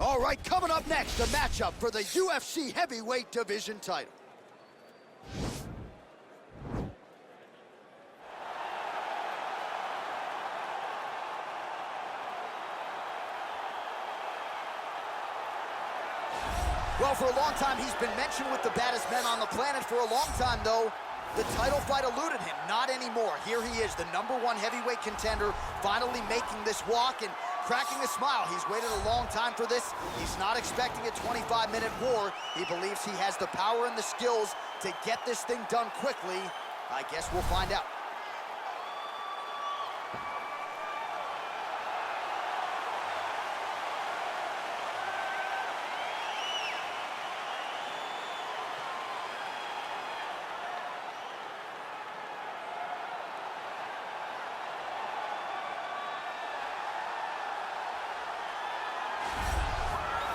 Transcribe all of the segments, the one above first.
All right, coming up next, a matchup for the UFC heavyweight division title. Well, for a long time, he's been mentioned with the baddest men on the planet. For a long time, though, the title fight eluded him. Not anymore. Here he is, the #1 heavyweight contender, finally making this walk and cracking a smile. He's waited a long time for this. He's not expecting a 25-minute war. He believes he has the power and the skills to get this thing done quickly. I guess we'll find out.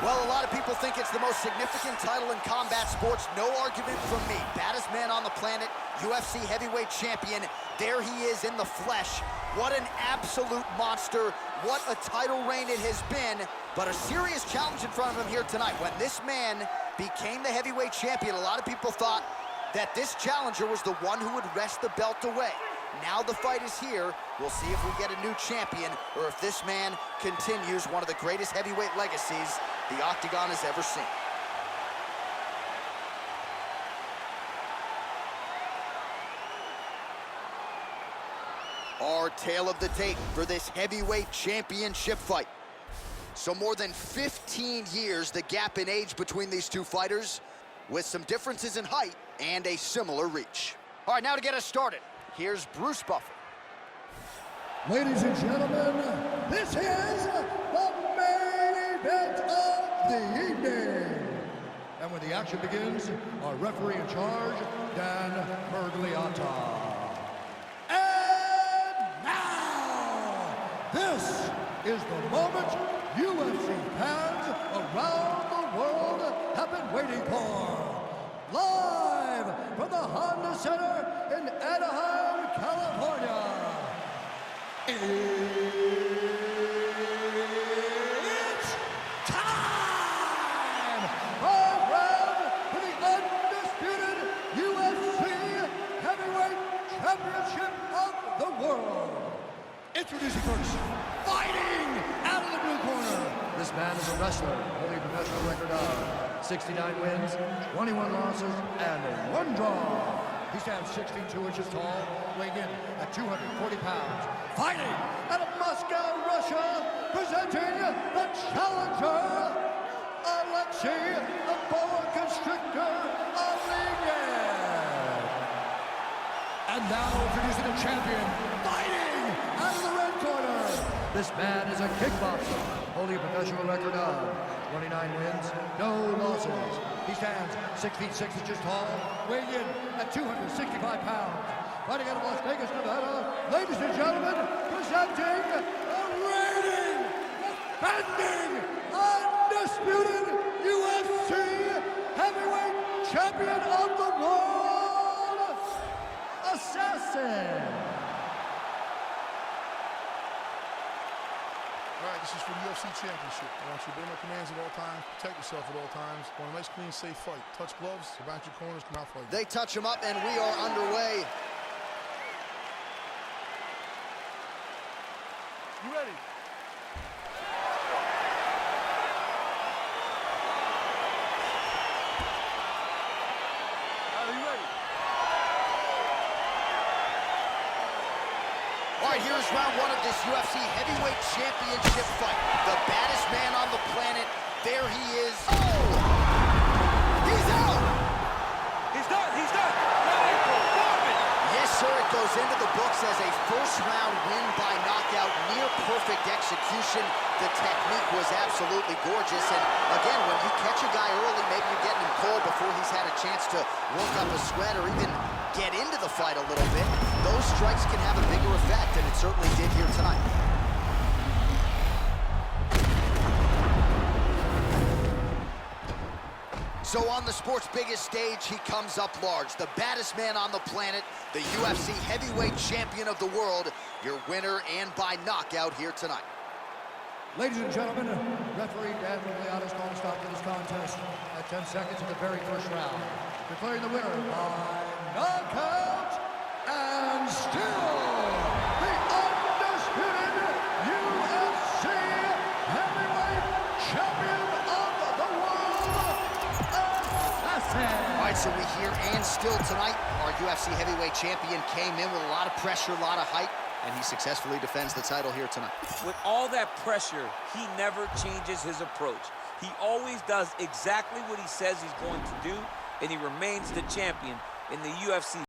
Well, a lot of people think it's the most significant title in combat sports. No argument from me. Baddest man on the planet, UFC heavyweight champion. There he is in the flesh. What an absolute monster. What a title reign it has been. But a serious challenge in front of him here tonight. When this man became the heavyweight champion, a lot of people thought that this challenger was the one who would wrest the belt away. Now the fight is here. We'll see if we get a new champion or if this man continues one of the greatest heavyweight legacies the Octagon has ever seen. Our tale of the tape for this heavyweight championship fight. So more than 15 years, the gap in age between these two fighters, with some differences in height and a similar reach. All right, now to get us started, here's Bruce Buffer. Ladies and gentlemen, this is the main event of the evening. And when the action begins, our referee in charge, Dan Bergliata. And now, this is the moment UFC fans around the world have been waiting for. Live from the Honda Center in Anaheim, California. It's time! 5 rounds for the undisputed UFC Heavyweight Championship of the world. Introducing first, fighting out of the blue corner. This man is a wrestler, holding a professional record of 69 wins, 21 losses, and 1 draw. He stands 16 inches tall, weighing in at 240 pounds. Fighting out of Moscow, Russia, presenting the challenger, Alexei the Boa Constrictor Aliyah. And now introducing the champion, fighting out of the red corner. This man is a kickboxer, holding a professional record of 29 wins, no losses. He stands 6 feet 6 inches tall, weighing in at 265 pounds. Fighting out of Las Vegas, Nevada, ladies and gentlemen, presenting the reigning, defending, undisputed UFC heavyweight champion of the world, Assassin. All right, this is for the UFC Championship. I want you to obey my commands at all times, protect yourself at all times. Want a nice, clean, safe fight. Touch gloves, about your corners, come out fighting. They touch him up, and we are underway. You ready? Are you ready? All right, here's round 1 of this UFC heavyweight championship fight. The baddest man on the planet. There he is. Oh! He's out! He's done! He's done! Yes, sir, it goes into the books as a first-round win by knockout. Near-perfect execution. The technique was absolutely gorgeous. And, again, when you catch a guy early, maybe you're getting him cold before he's had a chance to work up a sweat or even get into the fight a little bit. Those strikes can have a bigger effect, and it certainly did here tonight. So on the sport's biggest stage, he comes up large. The baddest man on the planet, the UFC heavyweight champion of the world, your winner and by knockout here tonight. Ladies and gentlemen, Referee Dan Rugliano's calling a stop to this contest at 10 seconds of the very first round. Declaring the winner by knockout and still the undisputed UFC heavyweight champion of the world, Assassin. All right, so we hear and still tonight, our UFC heavyweight champion came in with a lot of pressure, a lot of hype, and he successfully defends the title here tonight. With all that pressure, he never changes his approach. He always does exactly what he says he's going to do, and he remains the champion in the UFC.